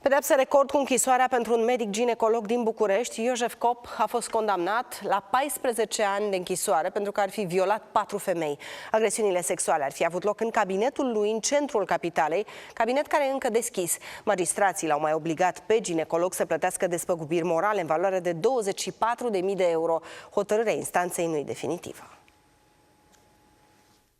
Pedeapsă record cu închisoarea pentru un medic ginecolog din București. Iosef Cop a fost condamnat la 14 ani de închisoare pentru că ar fi violat 4 femei. Agresiunile sexuale ar fi avut loc în cabinetul lui în centrul capitalei, cabinet care e încă deschis. Magistrații l-au mai obligat pe ginecolog să plătească despăgubiri morale în valoare de 24.000 de euro. Hotărârea instanței nu e definitivă.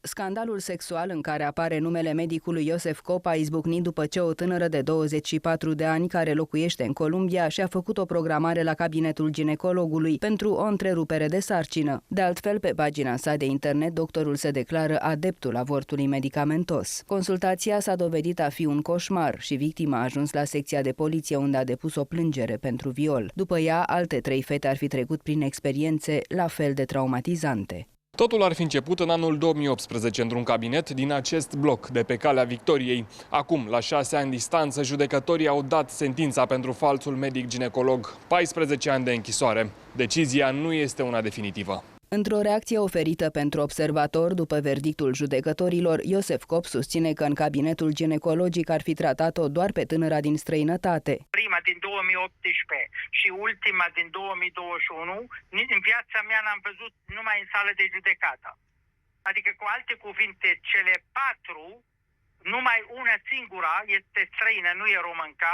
Scandalul sexual în care apare numele medicului Iosef Cop a izbucnit după ce o tânără de 24 de ani care locuiește în Columbia și-a făcut o programare la cabinetul ginecologului pentru o întrerupere de sarcină. De altfel, pe pagina sa de internet, doctorul se declară adeptul avortului medicamentos. Consultația s-a dovedit a fi un coșmar și victima a ajuns la secția de poliție unde a depus o plângere pentru viol. După ea, alte 3 fete ar fi trecut prin experiențe la fel de traumatizante. Totul ar fi început în anul 2018 într-un cabinet din acest bloc de pe Calea Victoriei. Acum, la 6 ani distanță, judecătorii au dat sentința pentru falsul medic ginecolog, 14 ani de închisoare. Decizia nu este una definitivă. Într-o reacție oferită pentru observator după verdictul judecătorilor, Iosef Cop susține că în cabinetul ginecologic ar fi tratat-o doar pe tânăra din străinătate. Prima din 2018 și ultima din 2021, în viața mea n-am văzut numai în sală de judecată. Adică, cu alte cuvinte, cele 4, numai una singura este străină, nu e româncă,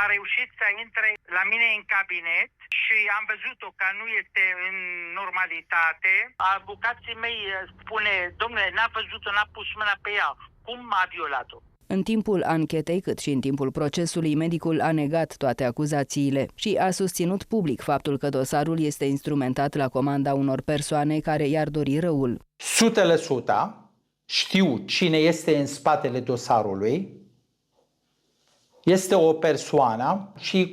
a reușit să intre la mine în cabinet și am văzut-o că nu este în normalitate. Avocații mei spune, domnule, n-a văzut-o, n-a pus mâna pe ea. Cum a violat-o? În timpul anchetei, cât și în timpul procesului, medicul a negat toate acuzațiile și a susținut public faptul că dosarul este instrumentat la comanda unor persoane care i-ar dori răul. 100% știu cine este în spatele dosarului. Este o persoană și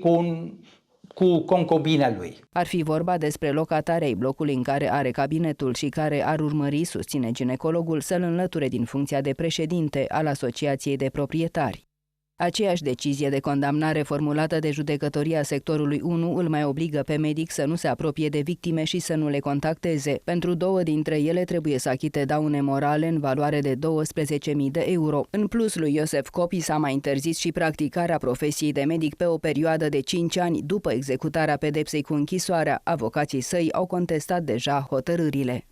cu concubina lui. Ar fi vorba despre locatarei blocului în care are cabinetul și care ar urmări, susține ginecologul, să-l înlăture din funcția de președinte al Asociației de Proprietari. Aceeași decizie de condamnare formulată de judecătoria sectorului 1 îl mai obligă pe medic să nu se apropie de victime și să nu le contacteze. Pentru 2 dintre ele trebuie să achite daune morale în valoare de 12.000 de euro. În plus, lui Iosef Cop s-a mai interzis și practicarea profesiei de medic pe o perioadă de 5 ani după executarea pedepsei cu închisoarea. Avocații săi au contestat deja hotărârile.